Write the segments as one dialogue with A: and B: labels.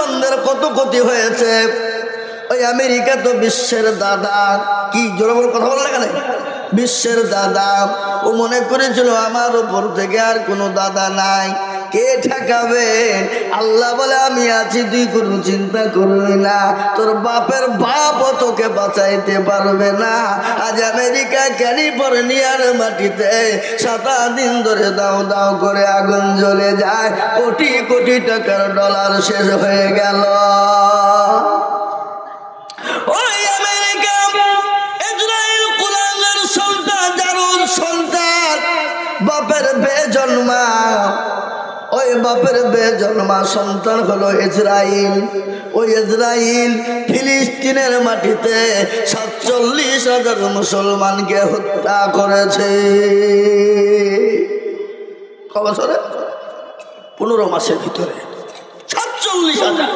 A: মুসলমানদের কত ক্ষতি হয়েছে। ওই আমেরিকা তো বিশ্বের দাদা, কি জোরে বড় কথা বললে কেন, বিশ্বের দাদা। ও মনে করেছিল আমার উপর থেকে আর কোনো দাদা নাই, কে ঠেকাবে? আল্লাহ বলে আমি আছি, তুই কোনো চিন্তা করবি না, তোর বাপের বাপও তোকে বাঁচাইতে পারবে না। আজ আমেরিকা ক্যালিফোর্নিয়ার মাটিতে 7 দিন ধরে দাও দাও করে আগুন জ্বলে যায়, কোটি কোটি টাকার ডলার শেষ হয়ে গেল। ওই আমেরিকা ইসরায়েল কুলাঙ্গার সন্তান, জারুর সন্তান, বাপের বেজন্মা, ওই বাপের বেজন্মা সন্তান হলো ইসরাইল। ওই ইসরাইল ফিলিস্তিনের মাটিতে 47,000 মুসলমানকে হত্যা করেছে। ক বছরে? 15 মাসের ভিতরে 47,000।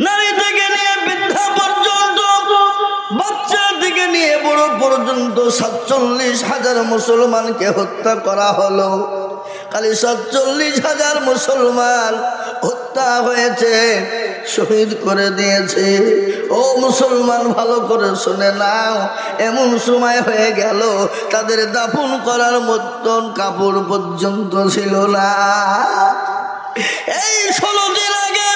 A: নারী থেকে নিয়ে বৃদ্ধা পর্যন্ত, বাচ্চা থেকে নিয়ে বড় পর্যন্ত 47,000 মুসলমানকে হত্যা করা হলো। খালি 47,000 মুসলমান হত্যা হয়েছে, শহীদ করে দিয়েছে। ও মুসলমান ভালো করে শুনে নাও, এমন সময় হয়ে গেল তাদের দাফন করার মতন কাপড় পর্যন্ত ছিল না। এই 16 দিন আগে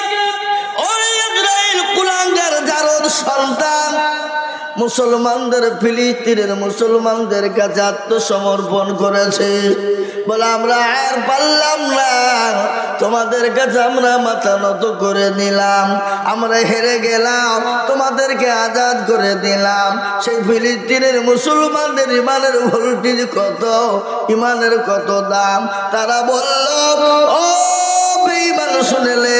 A: ওই ইসরাইল কুলাঙ্গার জারদ সন্তান মুসলমানদের, ফিলিস্তিনের মুসলমানদের কাছে আত্মসমর্পণ করেছে, বলে আমরা আর পারলাম না, তোমাদের কাছে আমরা মাথা নত করে নিলাম, আমরা হেরে গেলাম, তোমাদেরকে আজাদ করে দিলাম। সেই ফিলিস্তিনের মুসলমানদের ইমানের ভোল্টেজ কত, ইমানের কত দাম। তারা বলল, ও বেঈমান শুনেলে,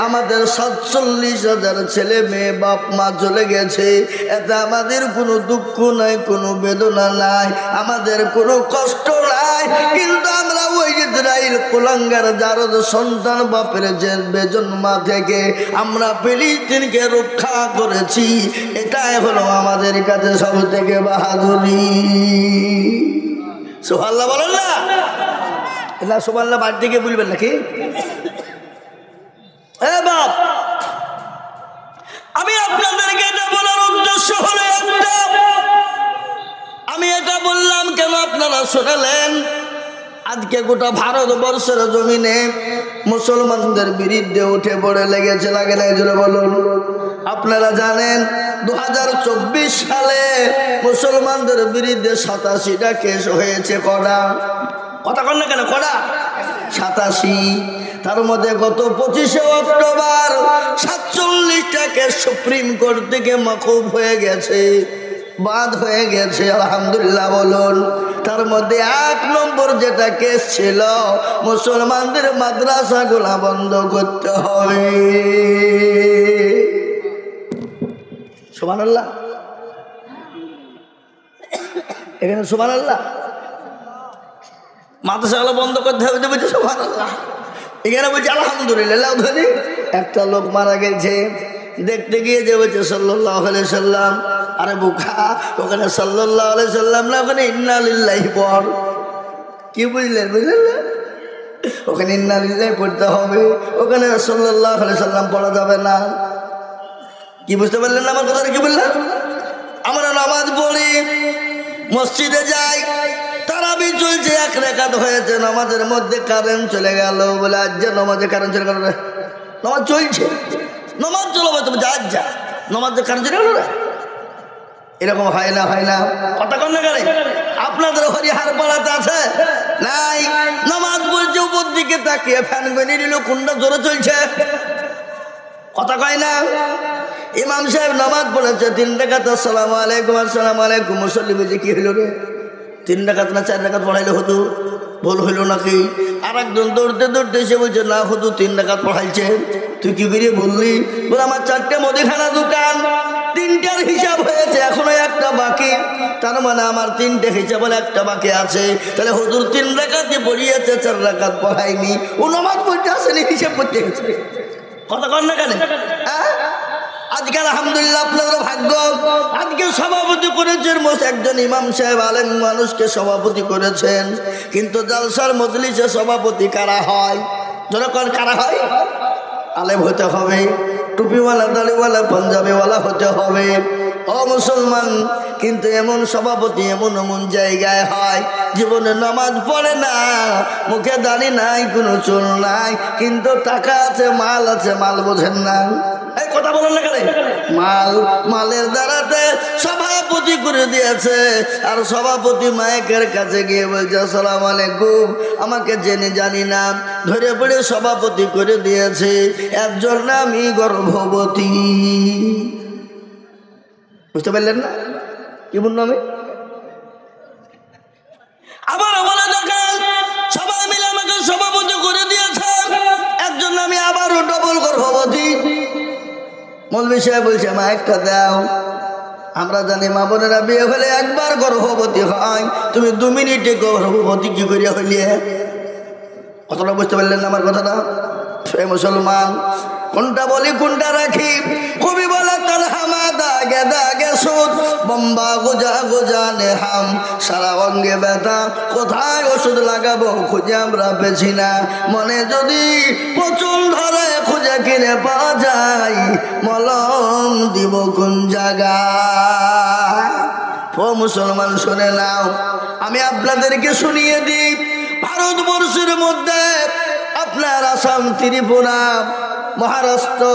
A: আমাদের 47,000 ছেলে মেয়ে বাপ মা চলে গেছে, এতে আমাদের কোনো দুঃখ নাই, কোনো বেদনা নাই, আমাদের কোনো কষ্ট নাই, কিন্তু আমরা ওই ইসরাইল কুলাঙ্গার জারদ সন্তান বাপের যে বেজন্মা থেকে আমরা ফিলিস্তিনকে রক্ষা করেছি, এটাই হলো আমাদের কাছে সব থেকে বাহাদুরি। সুবহানাল্লাহ বলেন না? এটা সুবহানাল্লাহ বাড়ি থেকে বলবেন নাকি? বাপ, আমি আপনাদেরকে এটা বলার উদ্দেশ্য হলো একটা, আমি এটা বললাম কেন আপনারা শুনলেন? আজকে গোটা ভারতবর্ষের জমিনে মুসলমানদের বিরুদ্ধে উঠে পড়ে লেগেছে, লাগে না? এজন্য বলুন। আপনারা জানেন 2024 সালে মুসলমানদের বিরুদ্ধে 87টা কেস হয়েছে। কটা? কথা কন না কেন? কটা? 87। তার মধ্যে গত 25শে অক্টোবর 47টা কেস সুপ্রিম কোর্ট থেকে মওকুফ হয়ে গেছে, বাদ হয়ে গেছে। আলহামদুলিল্লাহ বলুন। তার মধ্যে 1 নম্বর যেটা কেস ছিল, মুসলমানদের মাদ্রাসাগুলা বন্ধ করতে হবে। সুবহানাল্লাহ, এখানে সুবহানাল্লাহ। মাদ্রাসাগুলো বন্ধ করতে হবে, বলছে সুবহানাল্লাহ, এখানে বলছে আলহামদুলিল্লাহ। ধরি একটা লোক মারা গেছে, দেখতে গিয়ে যে বলছে সাল্লাল্লাহু আলাইহি সাল্লাম। আরে বুখা, ওখানে সাল্লাল্লাহু আলাইহি সাল্লাম না, ওখানে ইন্না লিল্লাহি পড়। কি বুঝলেন? বুঝলেন না? ওখানে ইন্না লিল্লাহি পড়তে হবে, ওখানে সাল্লাল্লাহু আলাইহি সাল্লাম পড়া যাবে না। কি বুঝতে পারলেন না আমার কথাটা? কি বললেন? আমরা নামাজ পড়ি, মসজিদে যাই, তারাবি চলছে, 1 রাকাত হয়েছে, নামাজের মধ্যে কারেন্ট চলে গেল, বলে আজ যা নামাজে কারেন্ট চলে গেল, নামাজ চলছে, নামাজ চলো, তুমি যা যা, নামাজে কারেন্ট চলে গেল। এরকম হয় না? হয় না? কথা কন না কেন? আপনাদের হরিহার পাড়াতে আছে নাই? নামাজ পড়ছে, উপর দিকে তাকিয়ে ফ্যান বেরিয়ে নিল, কোনটা জোরে চলছে? কথা কয় না? ইমাম সাহেব নামাজ পড়েছে 3 রাকাত, আসসালামু আলাইকুম, আসসালামু আলাইকুম। মুসল্লি বুঝে কি হইল রে, 3 রাকাত না 4 রাকাত পড়াইলে হতো, ভুল হইল নাকি? আর একজন দৌড়তে দৌড়তে এসে বলছে না হতো 3 রাকাত পড়াইছে। তুই কি বেরিয়ে বললি? বলে আমার 4টে মুদিখানা দোকান, 3টার হিসাব হয়েছে, এখনো 1টা বাকি, তার মানে আমার 3টে হিসাব বলে 1টা বাকি আছে। তাহলে হুজুর 3 রাকাতে পড়িয়েছে, 4 রাকাত পড়ায়নি, ও নামাজ পড়তে আসেনি, হিসাব করতে গেছে। কথা কন না কেন? আজকে আলহামদুলিল্লাহ আপনাদের ভাগ্য, আজকে সভাপতি করেছেন একজন ইমাম সাহেব, আলেম মানুষকে সভাপতি করেছেন, কিন্তু জালসার মজলিসে সভাপতি কারা হয়? জনগণ কারা হয়? আলেম হতে হবে, টুপিওয়ালা দাড়িওয়ালা পাঞ্জাবিওয়ালা হতে হবে। ও মুসলমান, কিন্তু এমন সভাপতি এমন এমন জায়গায় হয় জীবনে নামাজ পড়ে না, মুখে দাড়ি নাই, কোনো চুল নাই, কিন্তু টাকা আছে, মাল আছে, মাল বোঝেন না। এই কথা বলেন না কেন? মালের দ্বারাতে সভাপতি করে দিয়েছে। আর সভাপতি মাইকের কাছে গিয়ে বলছে আসসালামু আলাইকুম, আমাকে জেনে জানি না ধরে পড়ে সভাপতি করে দিয়েছে, এর জন্য আমি গর্ভবতী। বুঝতে পারলেন না কি বললাম আমি? আবার বলে দেখেন, সবাই মিলে আমাকে সভাপতি করে দিয়েছে, এর জন্য আমি আবারও ডবল গর্ভবতী। মৌলভী সাহেব বলছে মাইকটা দাও। আমরা জানি মা বোনেরা বিয়ে হলে একবার গর্ভবতী হয়, তুমি 2 মিনিটে গর্ভবতী কি করিয়া হইলে? কতটা বুঝতে পারলেন না আমার কথাটা? মুসলমান, কোনটা বলি কোনটা রাখি? কবি বলে তানহামা দাগে দাগে সুদ, বম্বা গোজা গোজা নেহাম, সারা অঙ্গে ব্যথা, কোথায় ওষুধ লাগাবো খুঁজে আমরা পেছি না। মনে যদি প্রচুর ধরে খুঁজে কিনে পাওয়া যায়, মলম দিব কোন জায়গায়? ও মুসলমান শুনে নাও, আমি আপনাদেরকে শুনিয়ে দিই, ভারতবর্ষের মধ্যে আপনার আসাম, ত্রিপুরা, মহারাষ্ট্র,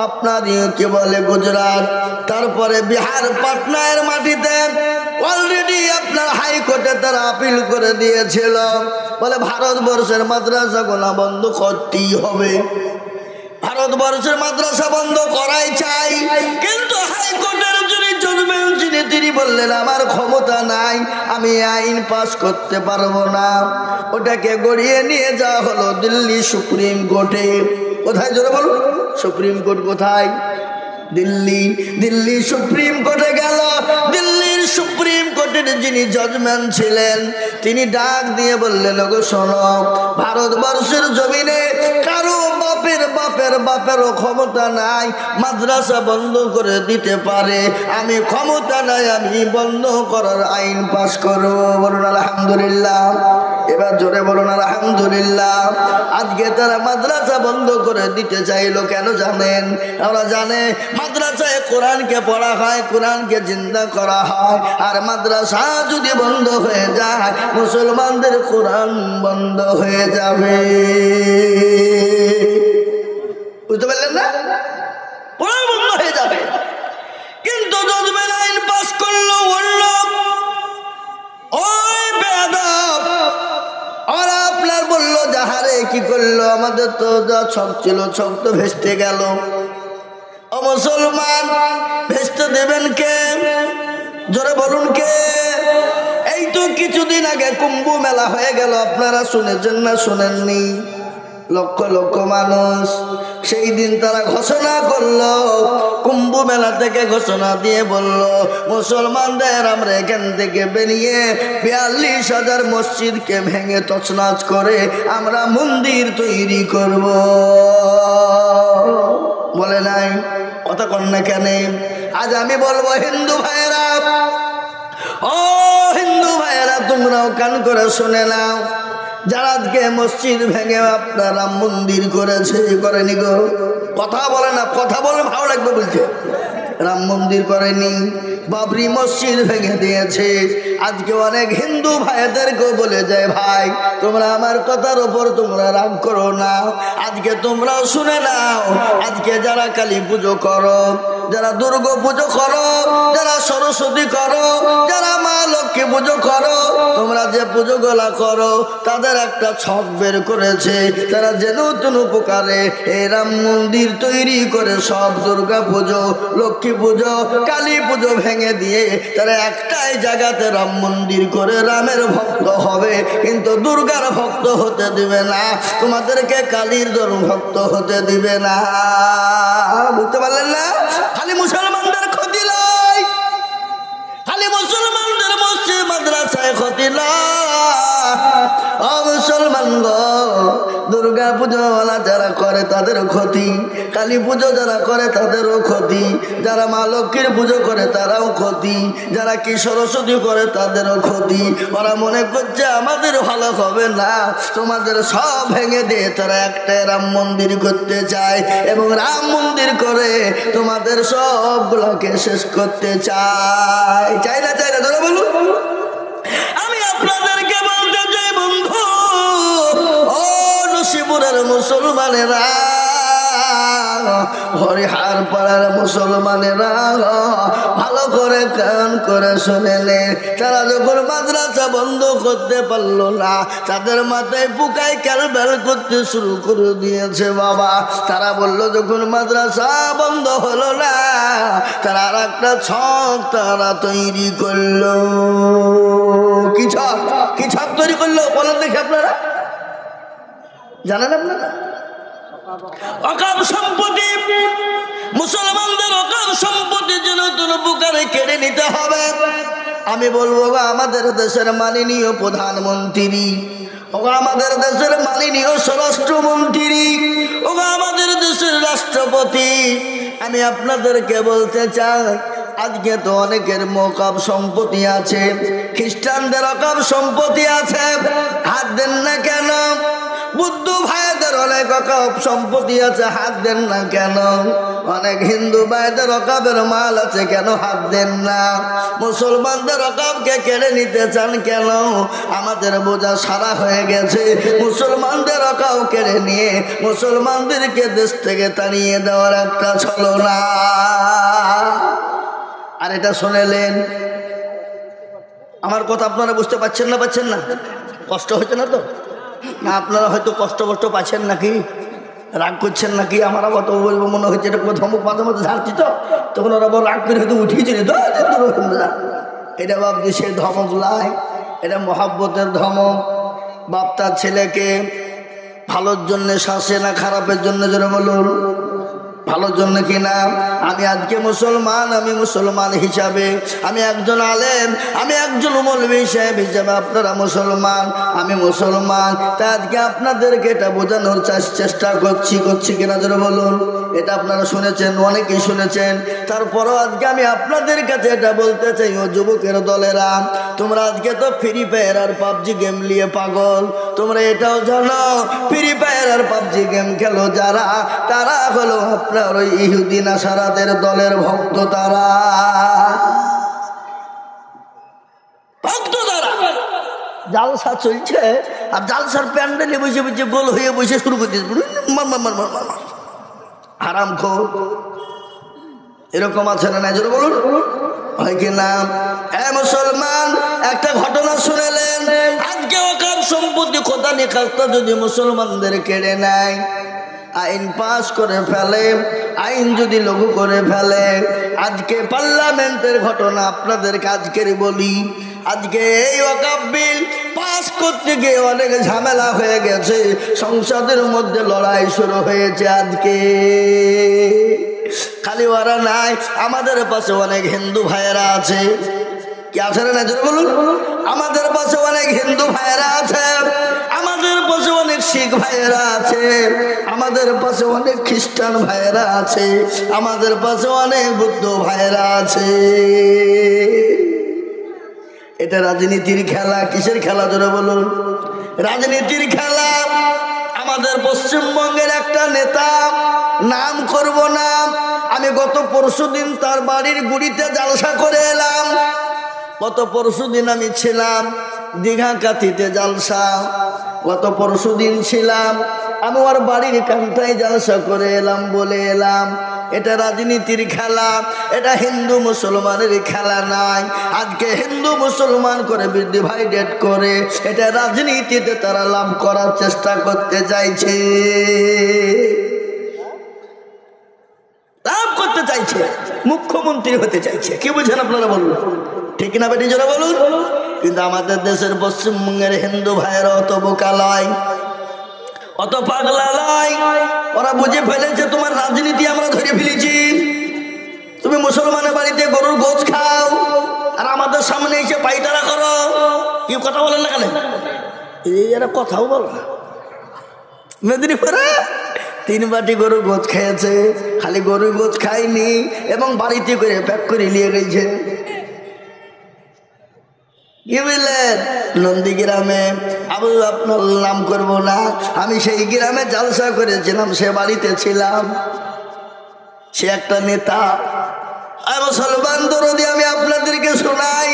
A: আপনার কি বলে গুজরাট, তারপরে বিহার, পাটনার মাটিতে অলরেডি আপনার হাইকোর্টে তারা আপিল করে দিয়েছিল, বলে ভারতবর্ষের মাদ্রাসাগুলো বন্ধ করতেই হবে, ভারতবর্ষের মাদ্রাসা বন্ধ করাই চাই। কিন্তু হাইকোর্টের যিনি জজমেন্ট তিনি বললেন আমার ক্ষমতা নাই, আমি আইন পাস করতে পারবো না। ওটাকে গড়িয়ে নিয়ে যাওয়া হলো দিল্লি সুপ্রিম কোর্টে। কোথায় জোরে বলুন? সুপ্রিম কোর্ট কোথায়? দিল্লি সুপ্রিম কোর্টে গেল। দিল্লির সুপ্রিম কোর্টের যিনি জজমেন্ট ছিলেন তিনি ডাক দিয়ে বললেন, ওগো শোনো, ভারতবর্ষের জমিনে কারো বাপেরও ক্ষমতা নাই মাদ্রাসা বন্ধ করে দিতে পারে, আমি ক্ষমতা নাই, আমি বন্ধ করার আইন পাস করবো। বলুন আলহামদুলিল্লাহ। এবার জোরে বলুন আলহামদুলিল্লাহ। আজকে তারা মাদ্রাসা বন্ধ করে দিতে চাইলো কেন জানেন? ওরা জানে মাদ্রাসায় কোরআনকে পড়া হয়, কোরআনকে জিন্দা করা হয়, আর মাদ্রাসা যদি বন্ধ হয়ে যায় মুসলমানদের কোরআন বন্ধ হয়ে যাবে। বুঝতে পারলেন না? কোরআন বন্ধ হয়ে যাবে। কিন্তু জজমেন্ট আইন পাস করলো বলল, ওই বেয়াদব, আর আপনার বললো যাহারে কি করলো, আমাদের তো যা ছক ছিল ছক তো ভেস্তে গেল। ও মুসলমান, ভেস্তে দেবেন কে? জোরে বলুন কে? এই তো কিছুদিন আগে কুম্ভ মেলা হয়ে গেল, আপনারা শুনেছেন না শোনেননি? লক্ষ লক্ষ মানুষ, সেই দিন তারা ঘোষণা করলো, কুম্ভ মেলা থেকে ঘোষণা দিয়ে বলল, মুসলমানদের আমরা এখান থেকে বেরিয়ে 42,000 মসজিদকে ভেঙে তছনছ করে আমরা মন্দির তৈরি করব। বলে নাই? কথা কন না কেন? আজ আমি বলবো হিন্দু ভাইয়েরা, ও হিন্দু ভাইয়েরা, তোমরাও কান করে শুনে নাও, যারা আজকে মসজিদ ভেঙে আপনার রাম মন্দির করেছে, করেনি গো? কথা বলে না, কথা বলে ভালো লাগবে বলছে। রাম মন্দির করেনি, বাবরি মসজিদ ভেঙে দিয়েছে। আজকে অনেক হিন্দু ভাইদেরকেও বলে যায়, ভাই তোমরা আমার কথার ওপর তোমরা রাগ করো না, আজকে তোমরাও শুনে নাও, আজকে যারা কালী পুজো করো, যারা দুর্গা পুজো করো, যারা সরস্বতী করো, যারা মা লক্ষ্মী পুজো করো, তোমরা যে পুজো গুলা করো তাদের একটা ছক বের করেছে, তারা যে নতুন উপকারে এই রাম মন্দির তৈরি করে সব দুর্গা পুজো, লক্ষ্মী পুজো, কালী পুজো ভেঙে দিয়ে তারা একটাই জায়গাতে রাম মন্দির করে রামের ভক্ত হবে, কিন্তু দুর্গার ভক্ত হতে দিবে না, তোমাদেরকে কালীর ভক্ত হতে দিবে না। বুঝতে পারলেন না? খালি মুসলমানদের ক্ষতি নয়, খালি মুসলমানদের মসজিদ মাদ্রাসায় ক্ষতি নয়, ও মুসলমান গো, দুর্গা পুজো যারা করে তাদেরও ক্ষতি, কালী পুজো যারা করে তাদেরও ক্ষতি, যারা মা লক্ষ্মীর পুজো করে তারাও ক্ষতি, যারা কি সরস্বতী করে তাদেরও ক্ষতি। ওরা মনে করছে আমাদের ভালো হবে না, তোমাদের সব ভেঙে দিয়ে তারা একটা রাম মন্দির করতে চায় এবং রাম মন্দির করে তোমাদের সবগুলোকে শেষ করতে চায়। চাই না চাই না ধরে বলুন। আমি আপনাদেরকে বলতে চাই বন্ধু, ও নসিপুরের মুসলমানেরা, হরিহার পাড়ার মুসলমানেরা, ভালো করে কান করে শুনেলে, তারা যখন মাদ্রাসা বন্ধ করতে পারলো না, তাদের মাথায় পুকায় ক্যালবেল করতে শুরু করে দিয়েছে বাবা। তারা বলল যখন মাদ্রাসা বন্ধ হলো না, তারা আর একটা ছক তারা তৈরি করলো। কি ছক? কি ছক তৈরি করলো বলেন দেখি আপনারা, জানেন আপনারা? অকাম সম্পত্তি, মুসলমানদের অকাম সম্পত্তি যেন প্রকারে কেড়ে নিতে হবে। আমি বলবো আমাদের দেশের মাননীয় প্রধানমন্ত্রী, আমাদের দেশের মাননীয় স্বরাষ্ট্রমন্ত্রী, আমাদের দেশের রাষ্ট্রপতি, আমি আপনাদেরকে বলতে চাই, আজকে তো অনেকের ওয়াকফ সম্পত্তি আছে, খ্রিস্টানদের ওয়াকফ সম্পত্তি আছে, হাত দেন না কেন? বুদ্ধ ভাইদের অনেক ওয়াকফ সম্পত্তি আছে, হাত দেন না কেন? অনেক হিন্দু ভাইদের ওয়াকফের মাল আছে, কেন হাত দেন না? মুসলমানদের ওয়াকফকে কেড়ে নিতে চান কেন? আমাদের বোঝা সারা হয়ে গেছে, মুসলমানদের ওয়াকফ কেড়ে নিয়ে মুসলমানদেরকে দেশ থেকে তাড়িয়ে দেওয়ার একটা ছলনা। আর এটা শুনেলেন, আমার কথা আপনারা বুঝতে পারছেন না? পাচ্ছেন না? কষ্ট হচ্ছে না তো? না আপনারা হয়তো কষ্ট পাচ্ছেন নাকি, রাগ করছেন নাকি? আমার আবার তো বলবো মনে হচ্ছে এটা ধমক মাঝে মাঝে ঝাড়ছি তো, তখন ওরা আবার রাগ করে হয়তো উঠিয়েছিল। এটা ভাবছি সে ধমক লাই, এটা মহাব্বতের ধমক। বাপ তার ছেলেকে ভালোর জন্যে শাসে না খারাপের জন্য, যেন বলুন ভালোর জন্য কিনা। আমি আজকে মুসলমান, আমি মুসলমান হিসাবে, আমি একজন আলেম, আমি একজন মৌলবী সাহেব হিসাবে, আপনারা মুসলমান, আমি মুসলমান, তাই আজকে আপনাদেরকে এটা বোঝানোর চেষ্টা করছি কিনা যেন বলুন। এটা আপনারা শুনেছেন, অনেকেই শুনেছেন, তারপরও আজকে আমি আপনাদের কাছে এটা বলতে চাই, ও যুবকের দলেরা, তোমরা আজকে তো ফ্রি ফায়ার আর পাবজি গেম নিয়ে পাগল। তোমরা এটাও জানো ফ্রি ফায়ার আর পাবজি গেম খেলো যারা, তারা হলো আপনার ওই ইহুদি নাসারাদের দলের ভক্ত। তারা ভক্ত, তারা জালসা চলছে, আর জালসার প্যান্ডেলে বসে বসে গোল হয়ে বসে শুরু করে দিয়েছে হারাম খোর। এরকম আছে না? জোরে বলুন, হয় কি না? মুসলমান, একটা ঘটনা শুনেলেন, আজকে ওকার সম্পত্তি খোদা নিকাশটা যদি মুসলমানদের কেড়ে নেয়, আইন পাস করে ফেলে, আইন যদি লঘু করে ফেলে, আজকে পার্লামেন্টের ঘটনা আপনাদেরকে আজকের বলি, আজকে এই ওয়াকফ বিল পাস করতে গিয়ে অনেক ঝামেলা হয়ে গেছে, সংসদের মধ্যে লড়াই শুরু হয়েছে। আজকে খালি ওরা নাই, আমাদের পাশে অনেক হিন্দু ভাইয়েরা আছে। কি আছে না? বলুন, আমাদের পাশে অনেক হিন্দু ভাইয়েরা আছে, আমাদের পাশে অনেক শিখ ভাইয়েরা আছে, আমাদের পাশে অনেক খ্রিস্টান ভাইয়েরা আছে, আমাদের পাশে অনেক বৌদ্ধ ভাইয়েরা আছে। এটা রাজনীতির খেলা। কিসের খেলা জোরে বলুন? রাজনীতির খেলা। আমাদের পশ্চিমবঙ্গের একটা নেতা, নাম করব না, আমি গত পরশুদিন তার বাড়ির গুড়িতে জালসা করে এলাম। গত পরশুদিন আমি ছিলাম দীঘা কাতিতে জালসা, গত পরশুদিন ছিলাম, আমি ওর বাড়ির কান্তায় জালসা করে এলাম, বলে এলাম এটা রাজনীতির খেলা, এটা হিন্দু মুসলমানের খেলা নয়। আজকে হিন্দু মুসলমান করে ডিভাইডেড করে এটা রাজনীতিতে তারা লাভ করার চেষ্টা করতে চাইছে, লাভ করতে চাইছে, মুখ্যমন্ত্রী হতে চাইছে। কি বুঝেন আপনারা? বলুন ঠিক না বেটি জোরে বলুন। কিন্তু আমাদের দেশের পশ্চিমবঙ্গের হিন্দু ভাইয়েরা অত বোকা লয়, অত পাগলা লয়, ওরা বুঝে ফেলেছে তোমার রাজনীতি আমরা ধরে ফেলেছি। তুমি মুসলমানের বাড়িতে গরুর গোছ খাও আর আমাদের সামনে এসে পাইতারা করো। কি কথা বলেন না কেন? এরা কথাও বলো না। মেদিনীপুরে 3 বাটি গরু গোছ খেয়েছে, খালি গরু গোছ খায়নি এবং বাড়িতে করে প্যাক করে নিয়ে গেছে। কি বললেন? নন্দীগ্রামে, আবু আপনার নাম করব না, আমি সেই গ্রামে জালসা করেছিলাম, সে বাড়িতে ছিলাম। সে একটা নেতা। মুসলমান দরদি আমি আপনাদেরকে শোনাই,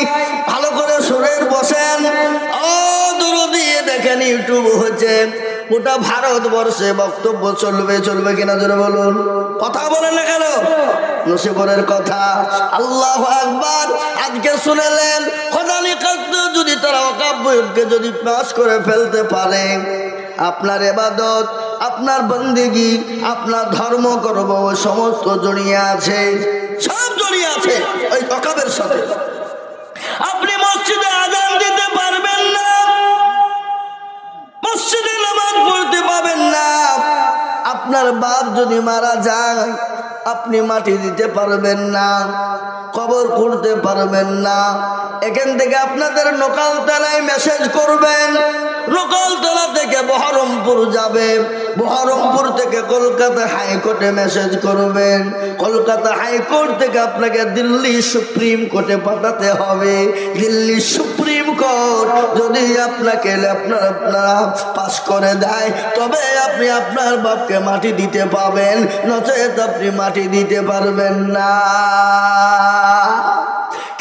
A: ভালো করে শুনে বসেন। ও দরদি দেখেন, ইউটিউব হচ্ছে, গোটা ভারতবর্ষে বক্তব্য চলবে, চলবে কিনা জোরে বলুন। কথা বলেন না কেন? নসিবরের কথা। আল্লাহু আকবার। আজকে শুনেলেন খোদানি কাজে যদি তারা অকাব্যকে যদি পাস করে ফেলতে পারে, আপনার ইবাদত, আপনার বন্দেগী, আপনার ধর্ম করব সমস্ত জড়িয়ে আছে, সব জড়িয়ে আছে ওই অকাবের সাথে। আপনি মসজিদে আযান দিতে পারবেন না, মসজিদে নামাজ পড়তে পাবেন না। আপনার বাপ যদি মারা যায়, আপনি মাটি দিতে পারবেন না, কবর খুঁড়তে পারবেন না। এখান থেকে আপনাদের নকালতলায় মেসেজ করবেন, নকালতলা থেকে বহরমপুর যাবে, বহরমপুর থেকে কলকাতা হাইকোর্টে মেসেজ করবেন, কলকাতা হাইকোর্ট থেকে আপনাকে দিল্লি সুপ্রিম কোর্টে পাঠাতে হবে। দিল্লি সুপ্রিম কোর্ট যদি আপনাকে আপনারা পাস করে দেয়, তবে আপনি আপনার বাপকে মাটি দিতে পাবেন, নচেত আপনি মাটি দিতে পারবেন না।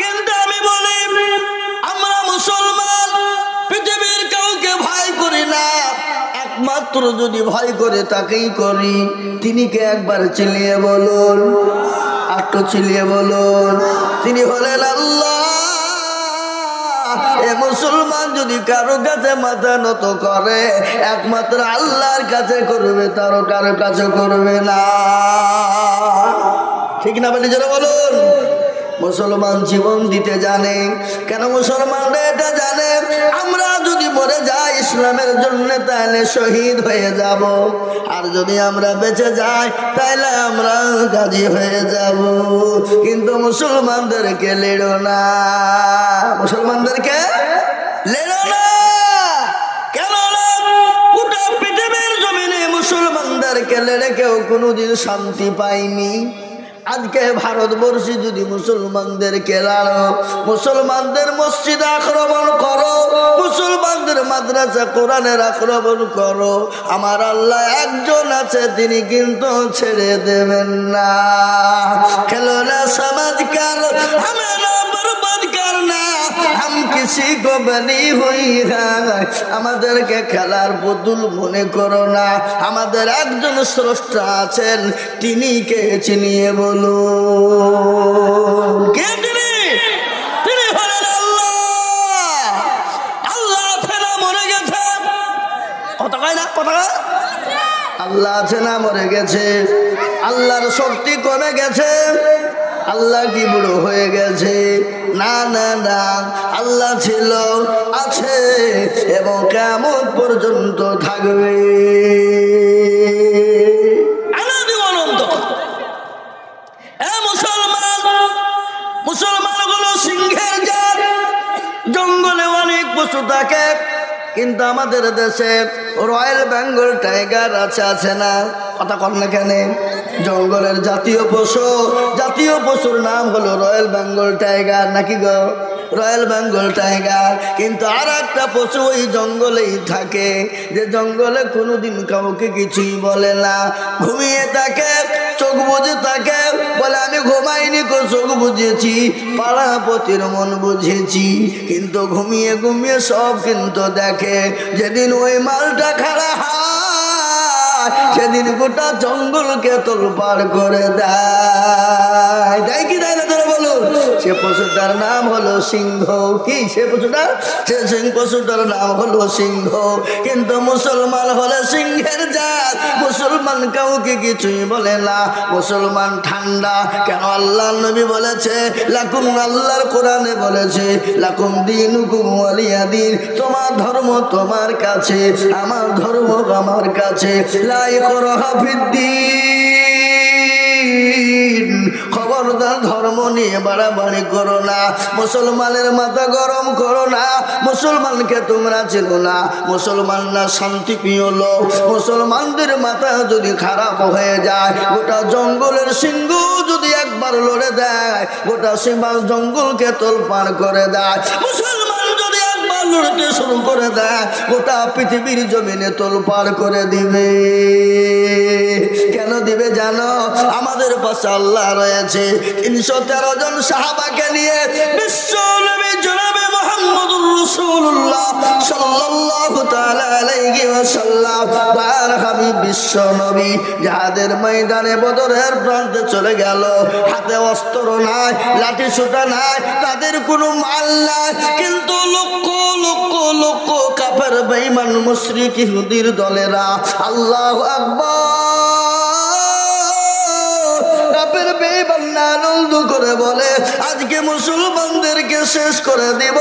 A: কিন্তু আমি বলি, আমরা মুসলমান পৃথিবীর কাউকে ভয় করি না, একমাত্র যদি ভয় করে তাকেই করি। তিনি কে একবার চিলিয়ে বলুন, একটু চিলিয়ে বলুন। তিনি হলেন আল্লাহ। এ মুসলমান যদি কারো কাছে মাথা নত করে, একমাত্র আল্লাহর কাছে করবে, তারও কারো কাছে করবে না। ঠিক না বলি জোরে বলুন। মুসলমান জীবন দিতে জানে। কেন মুসলমানরা এটা জানে? আমরা যদি মরে যাই ইসলামের জন্য, তাহলে শহীদ হয়ে যাব, আর যদি আমরা বেঁচে যাই তাহলে আমরা গাজী হয়ে যাব। কিন্তু মুসলমানদেরকে লেড়ো না, মুসলমানদেরকে লেড়ো না। কেন না? গোটা পৃথিবীর জমিনে মুসলমানদেরকে লেড়ে কেউ কোনোদিন শান্তি পায়নি। আজকে ভারতবর্ষে যদি মুসলমানদেরকে লাড়ো, মুসলমানদের মসজিদ আক্রমণ করো, মুসলমানদের মাদ্রাসা কোরআনের আক্রমণ করো, আমার আল্লাহ একজন আছে, তিনি কিন্তু ছেড়ে দেবেন না। খেলো না সমাজকার, হমেं না বরবাদ করনা, हम किसी को बनी हुई है। আমাদেরকে খেলার পুতুল মনে করো না, আমাদের একজন স্রষ্টা আছেন, তিনি কে চিনিয়ে বলো। কে তিনি? তিনি হলেন আল্লাহ। আল্লাহ আছে না মরে গেছে? কথা কয় না, কথা কয়। আল্লাহ আছে না মরে গেছে? আল্লাহর শক্তি কমে গেছে? আল্লাহ কি বুড়ো হয়ে গেছে? না না না, আল্লাহ ছিল, আছে এবং কিয়ামত পর্যন্ত থাকবে। মুসলমানগুলো সিংহের জাত, জঙ্গলে অনেক পশু থাকে, কিন্তু আমাদের দেশে রয়্যাল বেঙ্গল টাইগার আছে না? কথা কন না কেন? জঙ্গলের জাতীয় পশু, জাতীয় পশুর নাম হলো রয়্যাল বেঙ্গল টাইগার, নাকি গো? Royal Bengal tiger. কিন্তু আর একটা পশু ওই জঙ্গলেই থাকে, যে জঙ্গলে কোনোদিন কাউকে কিছুই বলে না, ঘুমিয়ে থাকে, চোখ বুঝে থাকে, বলে আমি ঘুমাইনি কো, চোখ বুঝেছি, পাড়াপতির মন বুঝেছি। কিন্তু ঘুমিয়ে ঘুমিয়ে সব কিন্তু দেখে। যেদিন ওই মালটা খাড়া হয়, সেদিন গোটা জঙ্গলকে তোলপাড় করে দেয়। দেয় কি দেয় না তোরা বলুন? সে পশুটার নাম হলো সিংহ। কি সে পশুটা? সে পশুটার নাম হলো সিংহ। কিন্তু মুসলমান হলে সিংহের জাত, মুসলমান কাউকে কিছুই বলে না, মুসলমান ঠান্ডা। কেন? আল্লাহ নবী বলেছে, লাকুম, আল্লাহর কোরআনে বলেছে, লাকুম দীনুকুম ওয়ালিয়া দীন, তোমার ধর্ম তোমার কাছে, আমার ধর্ম আমার কাছে। লা ইকরাহা ফিদ্দীন, খবরদার ধর্ম নিয়ে বাড়াবাড়ি করো না, মুসলমানের মাথা গরম করো না। মুসলমানকে তোমরা চেনো না, মুসলমানরা শান্তিপ্রিয় লোক। মুসলমানদের মাথা যদি খারাপ হয়ে যায়, গোটা জঙ্গলের সিংহ যদি একবার লড়ে দেয়, গোটা সীমার জঙ্গলকে তোলপাড় করে দেয়। মুসলমান যদি একবার লড়তে শুরু করে দেয়, গোটা পৃথিবীর জমিনে তোলপাড় করে দিবে। কেন দিবে জানো? আমাদের পাশে আল্লাহ রয়েছে। 313 জন সাহাবাকে নিয়ে বিশ্ব নবী জনাবে মুহাম্মদুর রাসূলুল্লাহ সাল্লাল্লাহু তাআলা আলাইহি ওয়াসাল্লাম তার হাবিব বিশ্ব নবী জিহাদের ময়দানে বদরের প্রান্তে চলে গেল। হাতে অস্ত্র নাই, লাঠি সোঁটা নাই, তাদের কোনো মাল নাই, কিন্তু লক্ষ লক্ষ লক্ষ কাফের বেঈমান মুশরিক ইহুদির দলেরা আল্লাহু আকবার কাফের বেঈমান আনন্দ করে বলে, আজকে মুসলমানদেরকে শেষ করে দিব,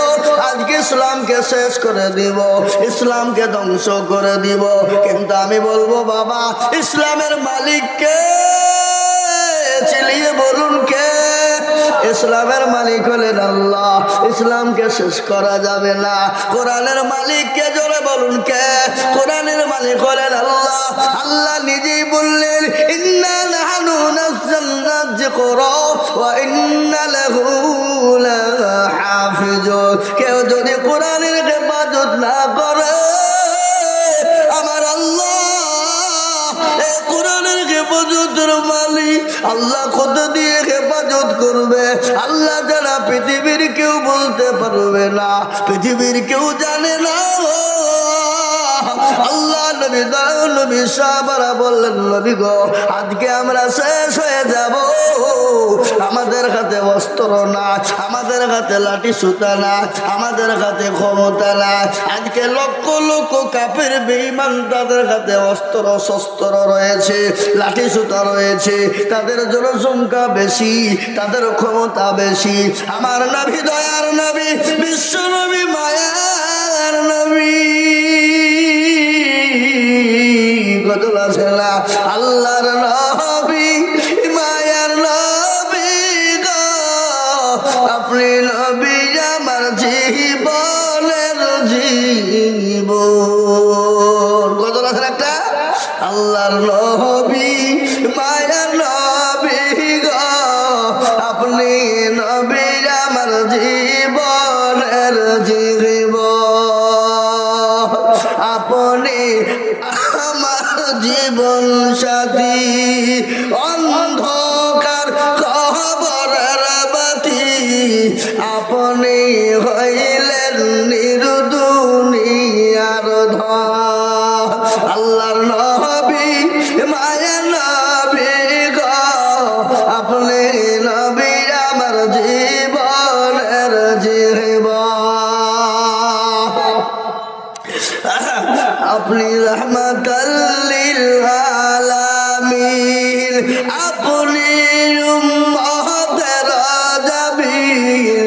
A: আজকে ইসলামকে শেষ করে দিব, ইসলামকে ধ্বংস করে দিব। কিন্তু আমি বলবো বাবা, ইসলামের মালিক কে? চিলিয়ে বলুন কে? ইসলামের মালিক হলেন আল্লাহ। ইসলামকে শেষ করা যাবে না। কোরআনের মালিক কে? জোরে বলুন কে? কোরআনের মালিক হলেন আল্লাহ। আল্লাহ নিজেই বললেন, ইন্না নাহনু নাযালনা যিকরা ওয়া ইন্না লাহু লাহাফিজুন। কেউ যদি কোরআনের হেফাজত না করে, আমার আল্লাহ এই কোরআনের হেফাজতের মালিক আল্লাহ কত দিয়ে হেফাজত করবে আল্লাহ যারা পৃথিবীর কেউ বলতে পারবে না, পৃথিবীর কেউ জানে না। আল্লাহ নবী নবী সাহাবারা বললেন, নবী গো, আজকে আমরা শেষ হয়ে যাব। আমাদের হাতে অস্ত্র না, আমাদের হাতে লাঠি সুতা না, আমাদের হাতে ক্ষমতা না। আজকে লক্ষ লক্ষ কাফের বেঈমান তাদের হাতে অস্ত্র শস্ত্র রয়েছে, লাঠি সুতা রয়েছে, তাদের জনসংখ্যা বেশি, তাদের ক্ষমতা বেশি। আমার নবী দয়ার নবী, বিশ্ব নবী, মায়ার নবী, কত আছে না আল্লাহর নবী, মায়ার নবী গো, আপনি নবী আমার জীবনের জীবন। কত আছে একটা আল্লাহর নবী, মায়ার নবী গো, আপনি নবী আমার জীবনের জীবন। আপনি আমার জীবন সাথী, অন্ধকার কবরের বাতি, আপনি হইলেন নির্দুনিয়ার ধন। আল্লাহর নবী, মায়ার নবী গো, আপনি নবী আমার জীবনের জীবন। আপনি রহমাতাল লিল আলামিন, আপনি উম্মতের জামিল,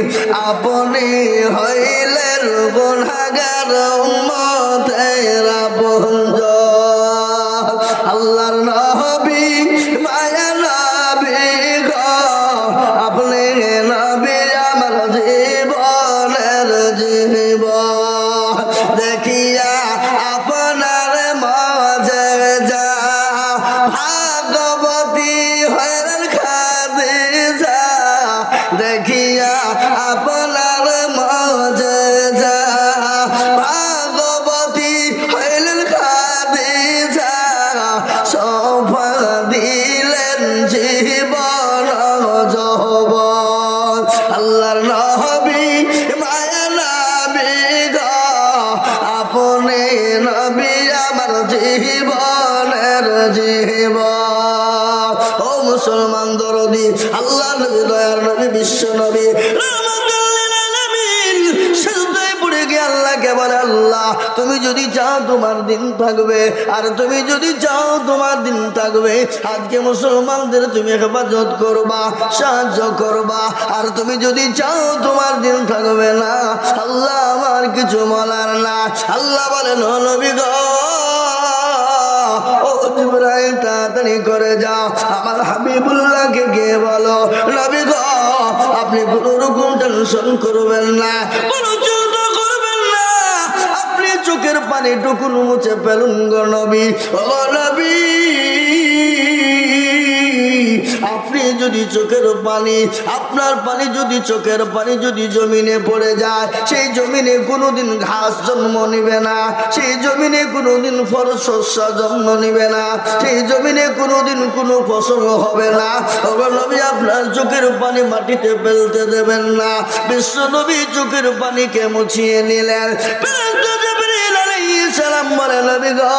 A: আপনি হইলেন গুনাহগার উম্মতের আপনজন। আল্লাহর নবী, মায়ার নবী গো, আপনি নবী আমার জীবনের জীবন। দেখিয়া আপনার মজেজা, ভাগবতী হলেন খাদিজা। দেখিয়া আপনার মজেজা, ভাগবতী হলেন খাদিজা। সৌফা দিলেন জীবন যৌবন। আল্লাহর নবী, মায়া নবী গো, আপনি নবী আমার জীবনের জীবন। ও মুসলমান দরদি, আল্লাহ নবী দয়ার নবী বিশ্ব নবী আল্লাহকে বলে, আল্লাহ তুমি যদি চাও তোমার দিন থাকবে, আর তুমি যদি চাও তোমার দিন থাকবে, আজকে মুসলমানদের তুমি হেফাজত করবা, সাহায্য করবা। আর তুমি যদি চাও তোমার দিন থাকবে না, আল্লাহ আমার কিছু বলার না। আল্লাহ বলেন, ও নবী গো, ও জিবরাইল বলেন তাড়াতাড়ি করে যাও আমার হাবিবুল্লাহকে গিয়ে বলো নবী গো আপনি কোনো রকম টেনশন করবেন না, কোনো চিন্তা করবেন না, আপনি চোখের পানি টুকুন মুছে ফেলুন গো নবী। ও নবী আপনি যদি চোখের পানি আপনার পানি যদি চোখের পানি যদি জমিনে পড়ে যায় সেই জমিনে কোনোদিন ঘাস জন্ম নিবে না, সেই জমিনে কোনোদিন ফল শস্য জন্ম নিবে না, সেই জমিনে কোনোদিন কোনো ফসল হবে না। ওগো নবী আপনার চোখের পানি মাটিতে ফেলতে দেবেন না। বিশ্ব নবী চোখের পানিকে মুছিয়ে নিলেন। সালাম বলে নবী গো